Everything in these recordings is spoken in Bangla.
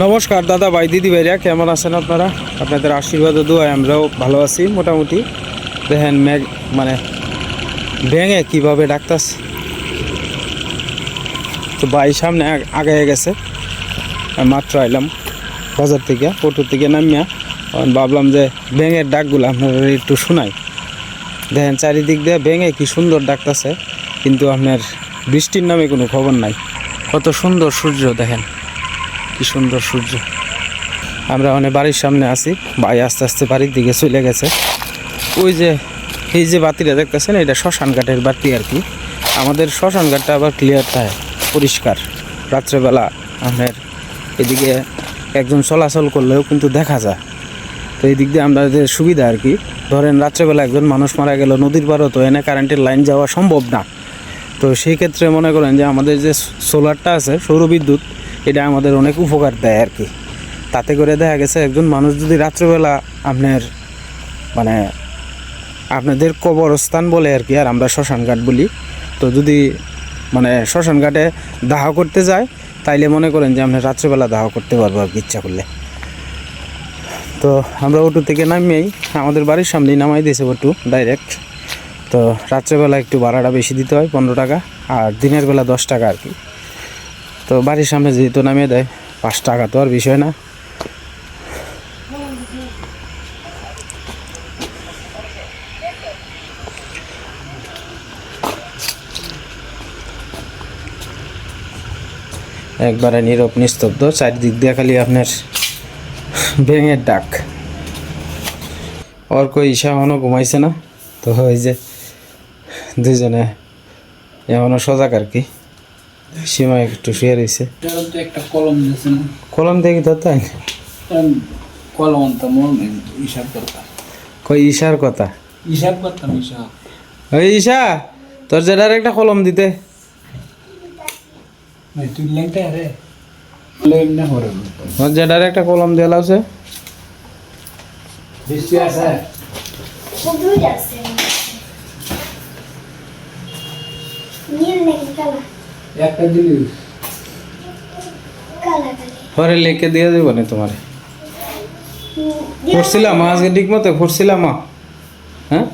নমস্কার দাদা ভাই দিদি ভাইরা, কেমন আছেন আপনারা? আপনাদের আশীর্বাদ ও দোয়ায় আমরাও ভালো আছি মোটামুটি। দেখেন মানে ভেঙে কীভাবে ডাকতেছে। তো ভাই সামনে আগে গেছে, মাত্র আইলাম বাজার থেকে, অটো থেকে নামিয়া। ভাবলাম যে ভেঙের ডাকগুলো আপনারা একটু শোনাই। দেখেন চারিদিক দিয়ে ভেঙে কি সুন্দর ডাকতেছে, কিন্তু আপনার বৃষ্টির নামে কোনো খবর নাই। কত সুন্দর সূর্য, দেখেন কি সুন্দর সূর্য। আমরা অনেক বাড়ির সামনে আছি, ভাই আস্তে আস্তে বাড়ির দিকে চলে গেছে। ওই যে এই যে বাতিটা দেখতেছেন, এটা শ্মশান ঘাটের বাতি আর কি। আমাদের শ্মশান ঘাটটা আবার ক্লিয়ার থাকে, পরিষ্কার। রাত্রেবেলা আপনার এদিকে একজন চলাচল করলেও কিন্তু দেখা যায়। তো এই দিক দিয়ে আমাদের সুবিধা আর কি। ধরেন রাত্রেবেলা একজন মানুষ মারা গেল, নদীর পাড়ও তো এনে কারেন্টের লাইন যাওয়া সম্ভব না। তো সেই ক্ষেত্রে মনে করেন যে আমাদের যে সোলারটা আছে, সৌরবিদ্যুৎ, এটা আমাদের অনেক উপকার দেয় আর কি। তাতে করে দেখা গেছে একজন মানুষ যদি রাত্রেবেলা মানে আপনাদের কবরস্থান বলে আর কি, আর আমরা শ্মশান ঘাট বলি, তো যদি শ্মশান ঘাটে দাহ করতে যায়, তাইলে মনে করেন যে আমরা রাত্রেবেলা দাহ করতে পারবো আর কি, ইচ্ছা করলে। তো আমরা অটো থেকে নামিয়েই আমাদের বাড়ির সামনেই নামাই দিয়েছে অটো ডাইরেক্ট। তো রাত্রেবেলা একটু ভাড়াটা বেশি দিতে হয়, 15 টাকা, আর দিনের বেলা 10 টাকা আর কি। তো বাড়ির সামনে যেহেতু নামিয়ে দেয়, 5 টাকা তো আর বিষয় না। একবারে নীরব নিস্তব্ধ, চারিদিক দিয়ে খালি আপনার ভেঙের ডাক। ওর কই ঈশা এখনও ঘুমাইছে না, তো ওই যে দুইজনে এখনও সজাগ আর কি। সীমা একটু শুয়ে রয়েছে। একটা কলম দিয়েছে না, কলম দেখি তো, তাই কলম হিসাব করতাম, কই ঈশার কথা হিসাব করতাম হিসাব। ওই ঈশা, তোর জেডার একটা কলম দিতে। তুই লেনটা রে এমনি করে তোর জেডার একটা কলম দিয়ে লাউছে। বৃষ্টি আছে একটা দিলি পরে লেখে দিয়ে দেবো না তোমার। পড়ছিলাম আজকে ঠিক মতো পড়ছিলাম। হ্যাঁ,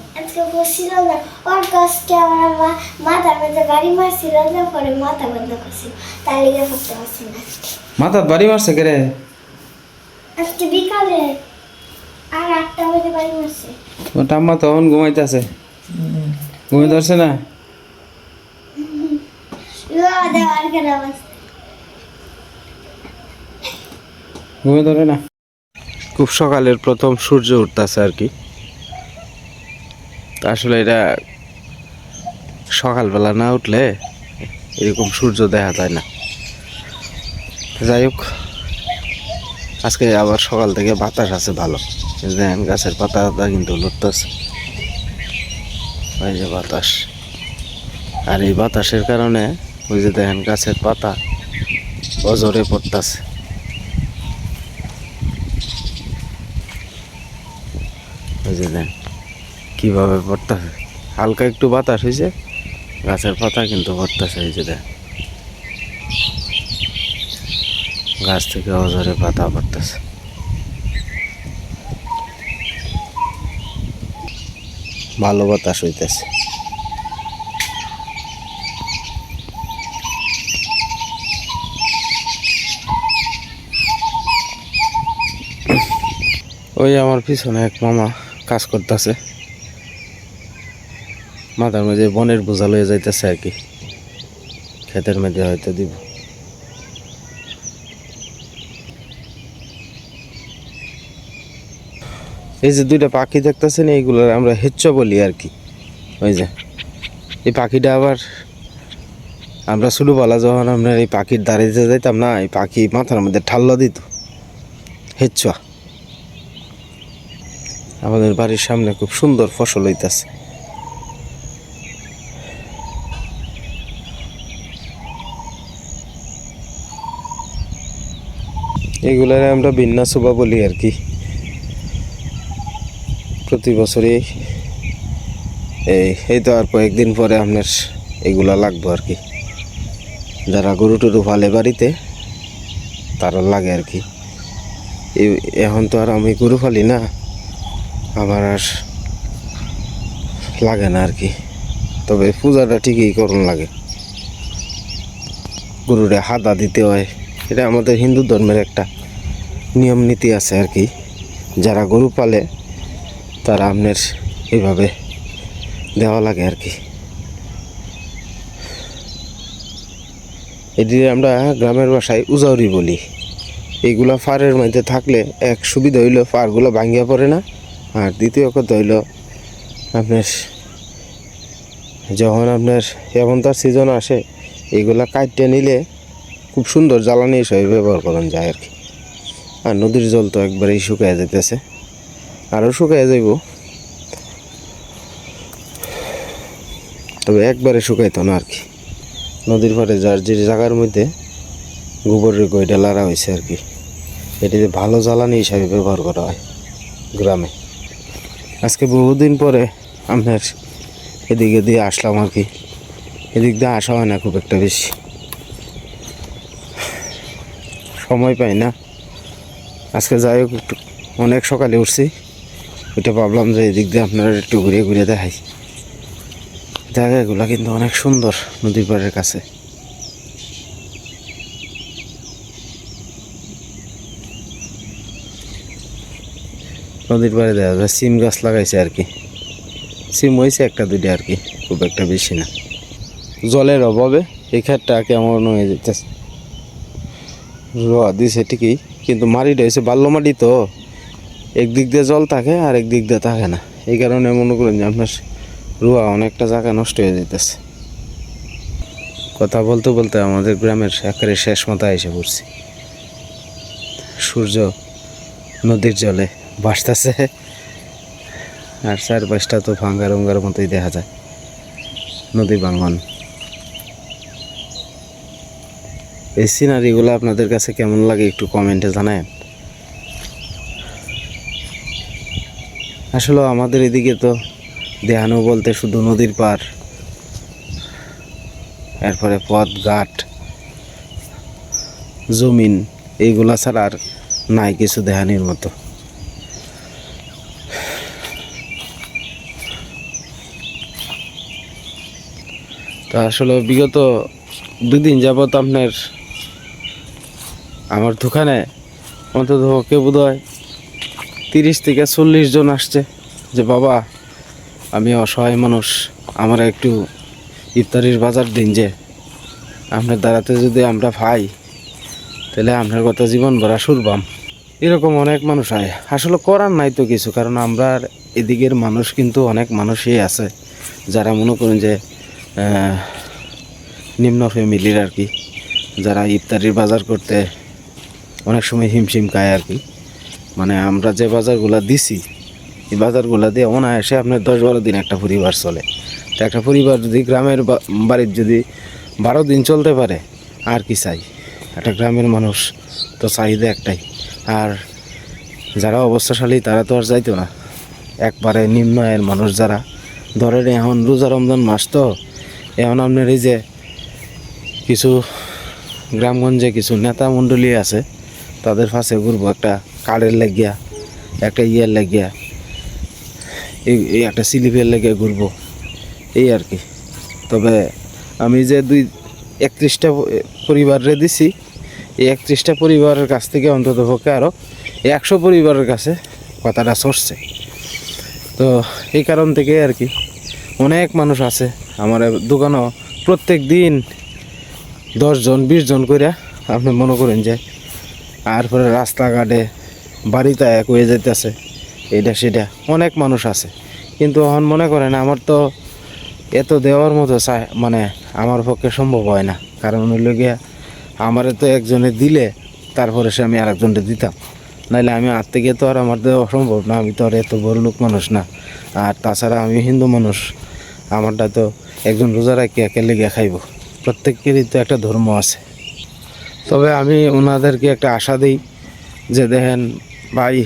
মাথা বাড়ি মারছে কে রে? ওটা আম্মা তখন ঘুমাইতেছে, ঘুমাই ধরছে না। ঘুমে ধরে না। খুব সকালের প্রথম সূর্য উঠতেছে আর কি। আসলে এটা সকালবেলা না উঠলে এরকম সূর্য দেখা যায় না। যাই হোক, আজকে আবার সকাল থেকে বাতাস আছে ভালো। দেখেন গাছের পাতা কিন্তু লড়তেছে, ওই যে বাতাস। আর এই বাতাসের কারণে ওই যে দেখেন গাছের পাতা অজরে পড়তেছে। ওই যে দেখেন কীভাবে পড়তেছে, হালকা একটু বাতাস হয়েছে, গাছের পাতা কিন্তু পড়তেছে। এই যে দেখেন গাছ থেকে অজরে পাতা পড়তেছে। ভালো বাতাস হইতেছে। ওই আমার পিছনে এক মামা কাজ করতেছে, মাথার মধ্যে বনের বোঝা লয়ে যাইতেছে আর কি, ক্ষেতের মধ্যে হয়তো দিব। এই যে দুইটা পাখি দেখতেছেন, এইগুলোর আমরা হেচ্ছ বলি আর কি। ওই যে এই পাখিটা আবার আমরা ছোটবেলা যখন আমরা এই পাখির দাঁড়িয়ে যাইতাম না, এই পাখি মাথার মধ্যে ঠাল্লা দিত, হেচ্ছ। আমাদের বাড়ির সামনে খুব সুন্দর ফসল হইতেছে। এগুলারে আমরা বিন্যাসুবা বলি আর কি। প্রতি বছরই এই তো আর কয়েকদিন পরে আপনার এগুলা লাগবো আর কি। যারা গরু টরু পালে বাড়িতে, তারও লাগে আর কি। এখন তো আর আমি গরু ফালি না, আমার আর লাগে না আর কি। তবে পূজাটা ঠিকই করুন লাগে, গরুরে হাদা দিতে হয়, এটা আমাদের হিন্দু ধর্মের একটা নিয়ম নীতি আছে আর কি। যারা গরু পালে তারা আপনার এইভাবে দেওয়া লাগে আর কি। এটি আমরা গ্রামের ভাষায় উজাউরি বলি। এইগুলা ফারের মধ্যে থাকলে এক সুবিধা হইল ফারগুলো ভাঙ্গিয়া পড়ে না, আর দ্বিতীয় কথা হইল আপনার যখন আপনার এখন তার সিজন আসে এইগুলা কাটতে নিলে খুব সুন্দর জ্বালানি হিসেবে ব্যবহার করা যায় আর কি। আর নদীর জল তো একবারেই শুকায় যেতেছে, আরও শুকায় যাইব, তবে একবারে শুকাইতো না আর কি। নদীর পাড়ে যার যে জায়গার মধ্যে গোবরের গইটা লাড়া হয়েছে আর কি, এটিতে ভালো জ্বালানি হিসাবে ব্যবহার করা হয় গ্রামে। আজকে বহুদিন পরে আপনার এদিকে দিয়ে আসলাম আর কি। এদিক দিয়ে আসা হয় না খুব একটা বেশি, সময় পাই না। আজকে যাই হোক একটু অনেক সকালে উঠছি, ওইটা ভাবলাম যে এদিক দিয়ে আপনারা একটু ঘুরিয়ে ঘুরিয়ে দেখাই। জায়গাগুলো কিন্তু অনেক সুন্দর নদীর পাড়ের কাছে। নদীর পাড়ে দেখা যায় সিম গাছ লাগাইছে আর কি, সিম হয়েছে একটা দুইটা আর কি, খুব একটা বেশি না। জলের অভাবে এই ক্ষেতটা কেমন হয়ে যেতেছে, রোয়া দিছে ঠিকই কিন্তু মাটিটা হয়েছে বাল্য মাটি, তো একদিক দিয়ে জল থাকে আর একদিক দিয়ে থাকে না। এই কারণে মনে করেন যে আপনার রোয়া অনেকটা জায়গা নষ্ট হয়ে যেতেছে। কথা বলতে বলতে আমাদের গ্রামের একেবারে শেষ মাথায় এসে পড়ছি। সূর্য নদীর জলে ভাসতেছে, আর চারপাশটা তো ভাঙ্গা রঙ্গার মতোই দেখা যায়, নদী ভাঙ্গন। এই সিনারিগুলো আপনাদের কাছে কেমন লাগে একটু কমেন্টে জানায়। আসলে আমাদের এদিকে তো দেখানো বলতে শুধু নদীর পার, এরপরে পথ ঘাট জমিন, এইগুলা ছাড়া আর নাই কিছু দেখানোর মতো। তা আসলে বিগত 2 দিন যাবত আপনার আমার দোকানে অন্তত কেউ বোধ হয় 30 থেকে 40 জন আসছে যে বাবা আমি অসহায় মানুষ, আমার একটু ইফতারির বাজার দিন, যে আপনার দ্বারাতে যদি আমরা পাই তাহলে আপনার কথা জীবন ভরা শুরবাম। এরকম অনেক মানুষ আয়। আসলে করার নাই তো কিছু, কারণ আমরা এদিকের মানুষ কিন্তু অনেক মানুষই আছে যারা মনে করেন যে নিম্ন ফ্যামিলির আর কি, যারা ইফতারির বাজার করতে অনেক সময় হিমশিম খায় আর কি। মানে আমরা যে বাজারগুলো দিছি এই বাজারগুলো দিয়ে অনায়াসে আপনার 10-12 দিন একটা পরিবার চলে। তো একটা পরিবার যদি গ্রামের বাড়ির যদি 12 দিন চলতে পারে আর কি চাই। একটা গ্রামের মানুষ তো চাহিদা একটাই। আর যারা অবস্থাশালী তারা তো আর যাইতো না, একবারে নিম্ন আয়ের মানুষ যারা ধরেন এখন রোজা রমজান মাস, তো এখন আপনার এই যে কিছু গ্রামগঞ্জে কিছু নেতা মণ্ডলী আছে তাদের পাশে ঘুরবো একটা কার্ডের লাগিয়া, একটা ইয়ের লাগিয়া, এই একটা স্লিপের লাগিয়া ঘুরবো এই আর কি। তবে আমি যে 31টা পরিবারে দিছি, এই 31টা পরিবারের কাছ থেকে অন্তত পক্ষে আরও 100 পরিবারের কাছে কথাটা সরছে। তো এই কারণ থেকে আর কি অনেক মানুষ আছে আমার দোকানও প্রত্যেক দিন 10 জন 20 জন করে আপনি মনে করেন যে, আর পরে রাস্তাঘাটে বাড়িতে এক হয়ে যেতেছে এটা সেটা অনেক মানুষ আছে। কিন্তু এখন মনে করেন আমার তো এত দেওয়ার মতো মানে আমার পক্ষে সম্ভব হয় না, কারণ হইল গিয়া আমারে তো একজনে দিলে তারপরে সে আমি আরেকজনকে দিতাম, নাইলে আমি আর থেকে তো আর আমার দেওয়া সম্ভব না, আমি তো আর এত বড় লোক মানুষ না। আর তাছাড়া আমি হিন্দু মানুষ, আমারটা তো একজন রোজা রাখি একে লেগে খাইব, প্রত্যেকেরই তো একটা ধর্ম আছে। তবে আমি ওনাদেরকে একটা আশা দিই যে দেখেন ভাই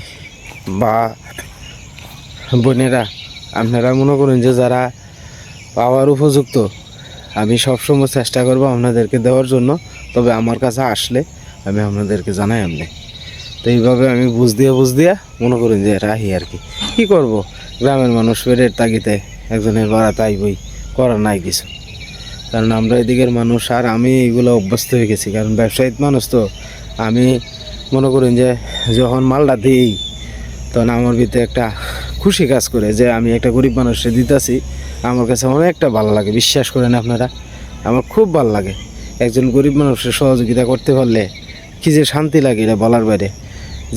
বা বোনেরা, আপনারা মনে করেন যে যারা পাওয়ার উপযুক্ত, আমি সবসময় চেষ্টা করব আপনাদেরকে দেওয়ার জন্য। তবে আমার কাছে আসলে আমি আপনাদেরকে জানাই এমনি। তো এইভাবে আমি বুঝ দিয়া মনে করেন যে রাহি আর কি কী করবো, গ্রামের মানুষ পেটের তাগিতে একজনের বাড়াতে আইবই, করার নাই কিছু। কারণ আমরা এদিকের মানুষ আর আমি এগুলো অভ্যস্ত হয়ে গেছি, কারণ ব্যবসায়িক মানুষ তো। আমি মনে করেন যে যখন মালটা দিই তখন আমার ভিতরে একটা খুশি কাজ করে যে আমি একটা গরিব মানুষকে দিতেছি। আমার কাছে অনেকটা ভালো লাগে, বিশ্বাস করেন আপনারা, আমার খুব ভালো লাগে। একজন গরিব মানুষের সহযোগিতা করতে পারলে কী যে শান্তি লাগে এটা বলার বাইরে।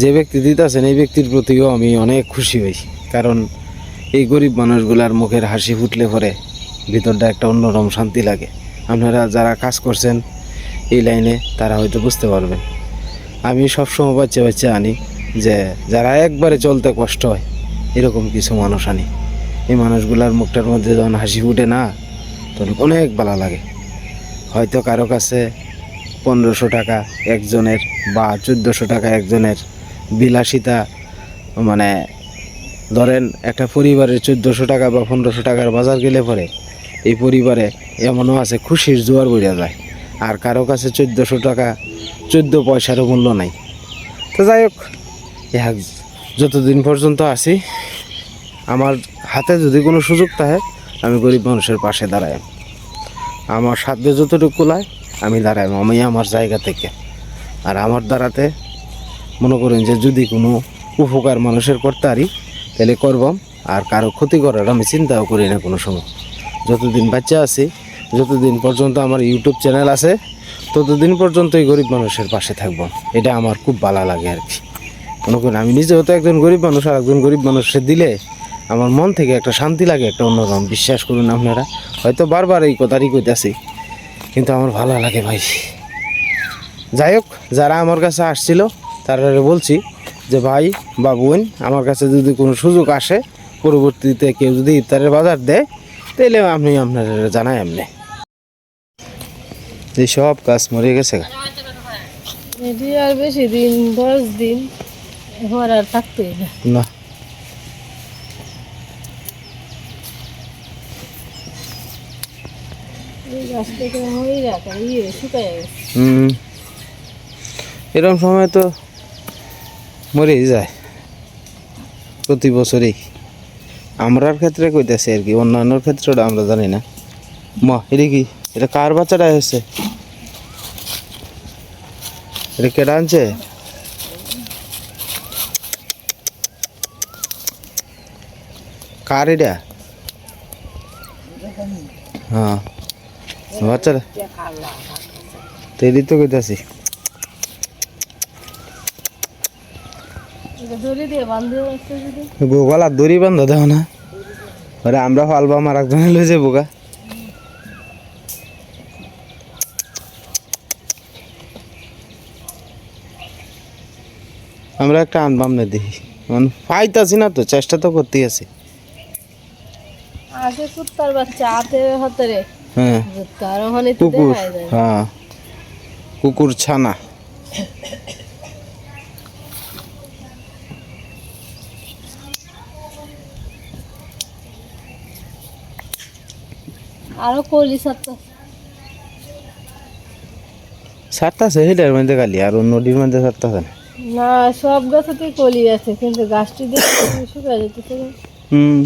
যে ব্যক্তি দিতেছেন এই ব্যক্তির প্রতিও আমি অনেক খুশি হই, কারণ এই গরিব মানুষগুলার মুখের হাসি ফুটলে পরে ভিতরটা একটা অন্যরকম শান্তি লাগে। আপনারা যারা কাজ করছেন এই লাইনে তারা হয়তো বুঝতে পারবেন। আমি সবসময় বাচ্চা আনি যে যারা একবারে চলতে কষ্ট হয় এরকম কিছু মানুষ আনি। এই মানুষগুলার মুখটার মধ্যে যখন হাসি ফুটে না তখন অনেক ভালো লাগে। হয়তো কারো কাছে 1500 টাকা একজনের বা 1400 টাকা একজনের বিলাসিতা, মানে ধরেন একটা পরিবারের 1400 টাকা বা 1500 টাকার বাজার গেলে পরে এই পরিবারে এমনও আছে খুশির জোয়ার বইয়া যায়। আর কারো কাছে 1400 টাকা 14 পয়সারও মূল্য নাই। তো যাই হোক, যতদিন পর্যন্ত আছি আমার হাতে যদি কোনো সুযোগ থাকে আমি গরিব মানুষের পাশে দাঁড়াই। আমার সাধ্যে যতটুকু লায় আমি দাঁড়াই আমি আমার জায়গা থেকে। আর আমার দাঁড়াতে মনে করেন যে যদি কোনো উপকার মানুষের করতে পারি তাহলে করবাম, আর কারো ক্ষতি করার আমি চিন্তাও করি না কোনো সময়। যতদিন বাচ্চা আছি, যতদিন পর্যন্ত আমার ইউটিউব চ্যানেল আছে ততদিন পর্যন্তই গরিব মানুষের পাশে থাকব। এটা আমার খুব ভালো লাগে আর কি। মনে করেন আমি নিজেও তো একজন গরিব মানুষ, আর একজন গরিব মানুষের দিলে আমার মন থেকে একটা শান্তি লাগে, একটা অন্যরকম। বিশ্বাস করুন আপনারা, হয়তো বারবার এই কথারই কইতাছি কিন্তু আমার ভালো লাগে ভাই। যাই হোক, যারা আমার কাছে আসছিল তারা বলছি যে ভাই বা বোন, আমার কাছে যদি কোনো সুযোগ আসে পরবর্তীতে কেউ যদি ইফতারের বাজার দেয় তাহলে আপনি আপনারা জানাই এমনি। এই সব গাছ মরে গেছে। এটি আর বেশি দিন 10 দিন এবার আর থাকতেই না। না, এই গাছ থেকে হয়ে রাখা শুকায় গেছে। এরকম সময় তো মরেই যায় প্রতি বছরই। আমরার ক্ষেত্রে কইতেছি আর কি, অন্যান্যর ক্ষেত্রে ওটা আমরা জানি না। মা এটা কি, এটা কার বাচ্চাটা এসেছে? এটা কেটে আনছে? কার এটা? হ্যাঁ বাচ্চারা তৈরি তো কইতাছি। দড়ি দিয়ে বাঁধে রাখতে যদি গলার দড়ি বান্ধা দেও না, ওরা আমরা হালবা আমার একজনে লয়ে যাবো গা। আমরা একটা আনবাম না দেখি, মানে পাইতাছি না তো, চেষ্টা তো করতেই আছি। আগে কুত্তার বাচ্চা হাতে হাতে রে, হ্যাঁ আর ওখানে তো কুকুর, দেখা যায়। হ্যাঁ কুকুর ছানা। আরো কলি সাতটা সারতাছে হেডের মধ্যে খালি, আর নদীর মধ্যে সারতাছে না। না, সব গাছেতেই কলি আছে কিন্তু গাছটি দেখতে শুকায় যেতেছে না। হুম,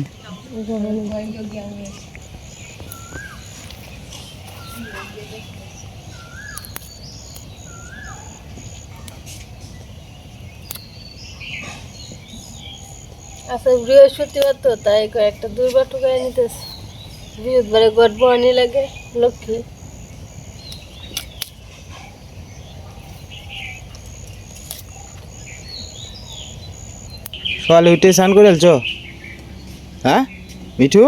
আচ্ছা, বৃহস্পতিবার তো তাই কয়েকটা 2বার টুকাই নিতেছে। বৃহস্পতিবারে গর্ব আনি লাগে লক্ষ্মী। সকালে উঠে স্নান করে এলছো? হ্যাঁ মিঠু,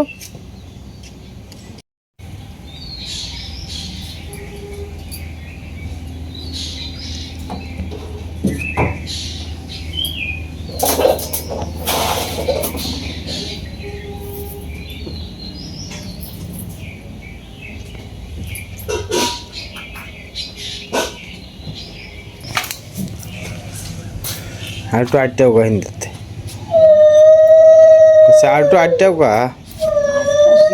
আর একটু আটটাও গা হিন্দাতে, আর একটু আটটাও গা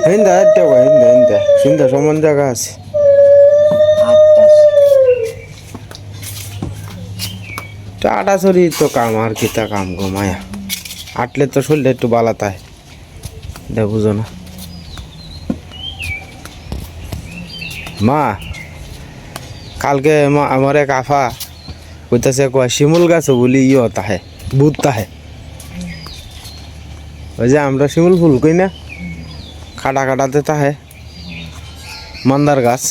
হিন্দা, আটটাও গা হিন্দা হিন্দা সন্ধ্যা সমান জায়গা আছে। টাটা ছড়ি তো কাম আর কি তা কাম গো মায়া আটলে তো শরীরটা একটু বালাতায় এটা বুঝো না মা কালকে আমার এক আফা কইতাছে কয় শিমুল গাছ বলি তাহে বুধ তাহে ওই যে আমরা শিমুল ফুল কই না খাটা খাটাতে তাহে মন্দার গাছ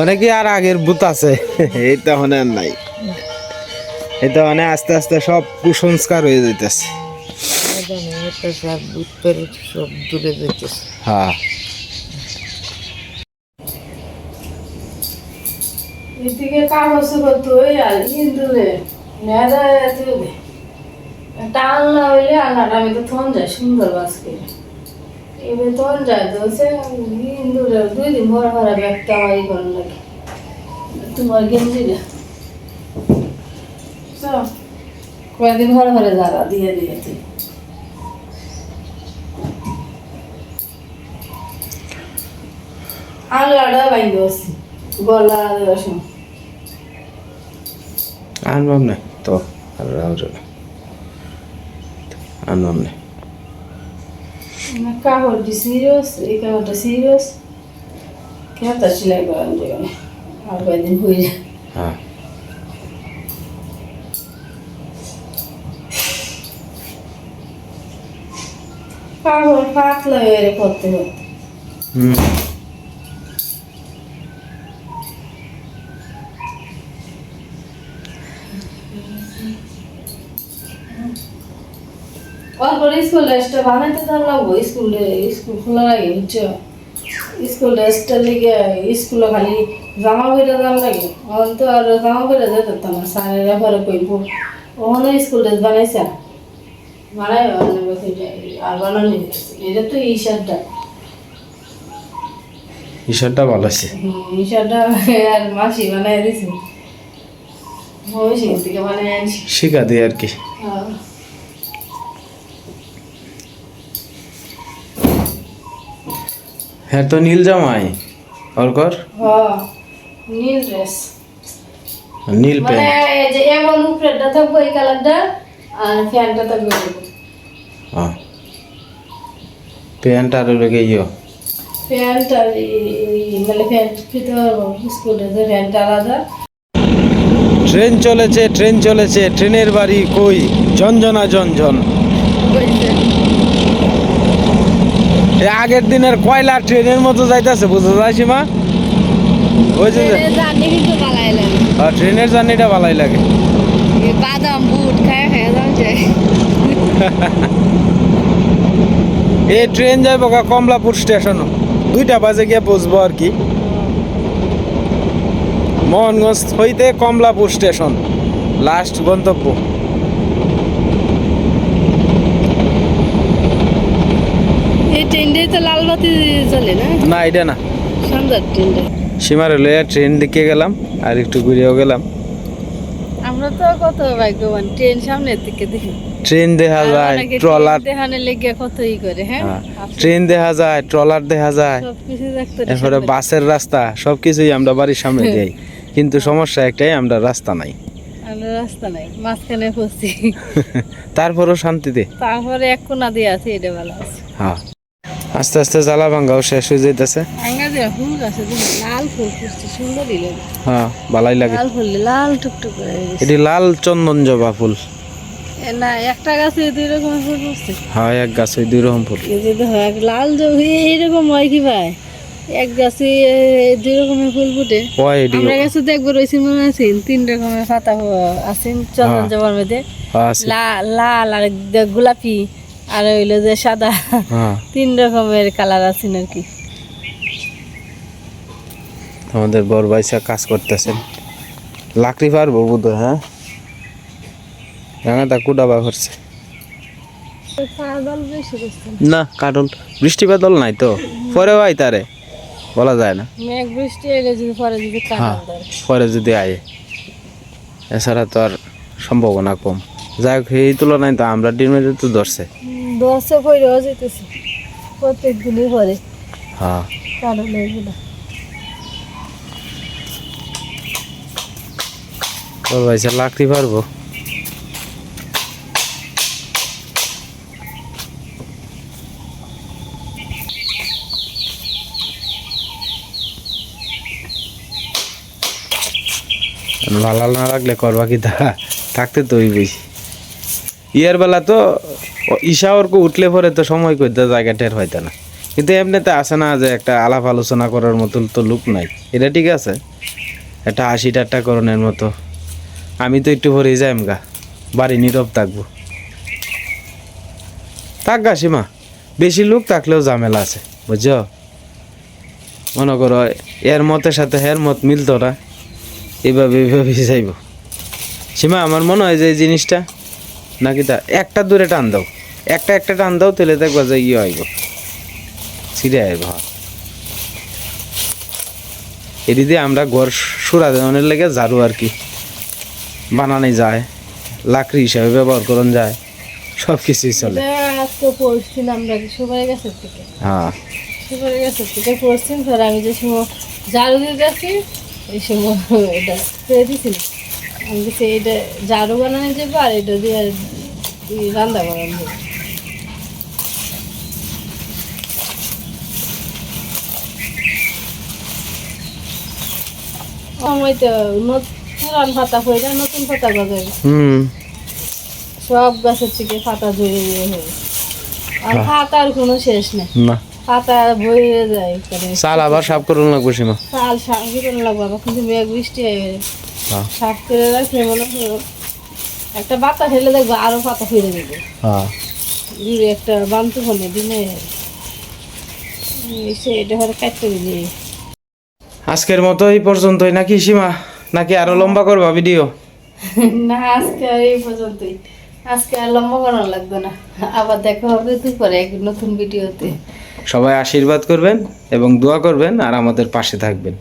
অনেকে আর আগের বুত আছে এইটা মানে আর নাই এটা মানে আস্তে আস্তে সব কুসংস্কার হয়ে যাইতেছে সব দূরে যাইতেছে হ্যাঁ এদিকে কাগজ করতো আর হিন্দুরে নেড়া দিবে টান না হইলে আনার আমি তো থন যায় সুন্দর বাসকে এবার থন যায় তো সে হিন্দুরে 2 দিন ভরা ভরা ব্যাগটা আমারই ভালো লাগে তোমার গেঞ্জি না কয়েকদিন ভরা ভরা জায়গা দিয়ে দিয়েছি আনলাটা বাইন্দ আছে গলা দেওয়ার আনবাম না তো আর আনবাম না কাপড়টি সিরিয়াস এই কাপড়টা সিরিয়াস কেমন সেলাই করান যাবে আর কয়েকদিন হয়ে যায় হ্যাঁ কাপড় পাতলা হয়ে করতে হবে অল্প স্কুল ড্রেসটা বানাইতে লাগবো স্কুল খোলা লাগে বুঝছো স্কুল ড্রেসটা লিগে স্কুলে খালি জামা পরে যাওয়ার লাগে অন তো আর জামা পরে যেতে পারতাম না স্যারেরা পরে কইব ওখানে স্কুল ড্রেস বানাইছে বানাই আর বানানো এটা তো ঈশ্বরটা ভালো আছে ঈশারটা আর মাসি বানাই দিছে ওই সেখান থেকে বানাই আনছি শিখা দিয়ে আর কি হ্যাঁ তো নীল জামাই অর্কর নীল ড্রেস নীল মানে প্যান্ট যে এমন উপরেটা থাকবো এই কালারটা আর ফ্যানটা থাকবে হ্যাঁ প্যান্ট আর লগে প্যান্ট আর মানে প্যান্ট ভিতর স্কুলের যে প্যান্টটা আলাদা ট্রেন চলেছে ট্রেনের বাড়ি কই ঝনঝনা ঝনঝন এই আগের দিনের কয়লা ট্রেনের মতো যাইতেছে বুঝতে যাচ্ছি মা ওই যে জার্নি কিন্তু ভালাই লাগে ট্রেনের জার্নিটা ভালোই লাগে বাদাম বুট খায় যাওয়া যায় এই ট্রেন যাইব কমলাপুর স্টেশনও 2টা বাজে গিয়ে পৌঁছবো আর কি মোহনগঞ্জ হইতে কমলাপুর স্টেশন লাস্ট গন্তব্য এই ট্রেনটাই তো লাল বাতি চলে না না এটা না সন্ধ্যার ট্রেনটা সীমার লইয়া ট্রেন দিকে গেলাম আর একটু ঘুরেও গেলাম আমরা তো কত ভাগ্যবান ট্রেন সামনের দিকে দেখি ট্রেন দেখা যায় ট্রলার দেখানে লেগে কতই করে হ্যাঁ ট্রেন দেখা যায় ট্রলার দেখা যায় সবকিছু দেখতে এরপরে বাসের রাস্তা সবকিছুই আমরা বাড়ির সামনে দেই কিন্তু সমস্যা একটাই আমরা রাস্তা নাই আমরা রাস্তা নাই মাঝখানে পড়ছি তারপরও শান্তিতে তারপরে এক কোনা দিয়ে আছে এটা ভালো আছে হ্যাঁ আস্তে আস্তে জ্বালা ভাঙ্গাও শেষ হয়ে যাইতেছে আঙ্গা দিয়ে ফুল গাছে লাল ফুল ফুটছে সুন্দরই লাগে হ্যাঁ ভালাই লাগে লাল ফুল লাল টুকটুক করে এটি লাল চন্দন জবা ফুল না একটা গাছে 2 রকমের ফুল ফুটছে হ্যাঁ এক গাছে 2 রকম ফুল এই যে দেখো এক লাল এইরকম হয় কি ভাই এক গাছে 2 রকমের ফুল ফুটে ওই এটি আমরা গাছে দেখবো রয়েছে মনে আছে 3 রকমের পাতা আছে চন্দন জবার মধ্যে লাল আর গোলাপি আর হইলো যে সাদা 3 রকমের কালার আছে নাকি আমাদের বড় ভাইসা কাজ করতেছেন লাকড়ি পারবো বুধ হ্যাঁ রাঙাটা কুডাবা করছে না কাটল বৃষ্টি বাদল নাই তো পরে ভাই তারে বলা যায় না মেঘ বৃষ্টি এলে যদি পরে যদি হ্যাঁ পরে যদি আয়ে এছাড়া তো আর সম্ভাবনা কম যাই হোক এই তুলনায় তো আমরা ডিমের তো ধরছে দশে পরেও যেতেছে প্রত্যেক দিনই পরে হ্যাঁ কারণ এগুলো ওর ভাইসা লাকড়ি পারবো। ভালো না লাগলে করবা কি থাকতে তো হইবই। ইয়ার বেলা তো ঈশা ওরকো উঠলে পরে তো সময় করতে জায়গা টের হইতে না, কিন্তু এমনিতে আসে না যে একটা আলাপ আলোচনা করার মতো তো লোক নাই, এটা ঠিক আছে, একটা হাসি ঠাট্টা করণের মতো। আমি তো একটু পরেই যাইম গা, বাড়ি নীরব থাকবো। থাক গা সীমা, বেশি লোক থাকলেও ঝামেলা আছে বুঝছো। মনে করো এর মতের সাথে হের মত মিলতো না, এইভাবে যাইব। সীমা আমার মনে হয় যে এই জিনিসটা নাকি তা একটা দূরে টান দাও, একটা টান দাও, তাহলে দেখবা যে ইয়ে হইব, ছিঁড়ে আইব। এটি দিয়ে আমরা ঘর সুরা দেওয়ানোর লেগে ঝাড়ু আর কি বানানো যায়, লাকড়ি হিসাবে ব্যবহার করন যায়, সব কিছুই চলে। আজকে পড়ছিলাম আমরা সবাই গাছের থেকে, হ্যাঁ সবাই গাছের থেকে পড়ছিলাম। স্যার আমি যে সময় ঝাড়ু দিয়ে যাচ্ছি এই সময় এটা ছেড়ে দিছিল, আমি বলছি এটা ঝাড়ু বানানো যাবে আর এটা দিয়ে রান্না বানানো যাবে। সময় তো পুরান পাতা হয়ে নতুন পাতা গজাবে, সব গাছের থেকে পাতা ঝরে হবে, আর পাতার কোনো শেষ নেই, না পাতা বইয়ে যায়। চাল আবার সাফ করুন লাগবো সীমা। চাল সাফ করে লাগবে আবার, কিন্তু মেঘ বৃষ্টি সাফ করে রাখলে মনে করো একটা বাতা ফেলে দেখবো আরো পাতা ফিরে দেবে। দূরে একটা বান্তু ফোনে দিনে এটা হলে কাটতে দিলে। আজকের মতো এই পর্যন্তই নাকি সীমা, নাকি আরো লম্বা করবা ভিডিও? না আজকে আর এই পর্যন্তই, আজকে আর লম্বা করানো লাগবে না, আবার দেখা হবে দুপুরে এক নতুন ভিডিওতে। সবাই আশীর্বাদ করবেন এবং দোয়া করবেন আর আমাদের পাশে থাকবেন।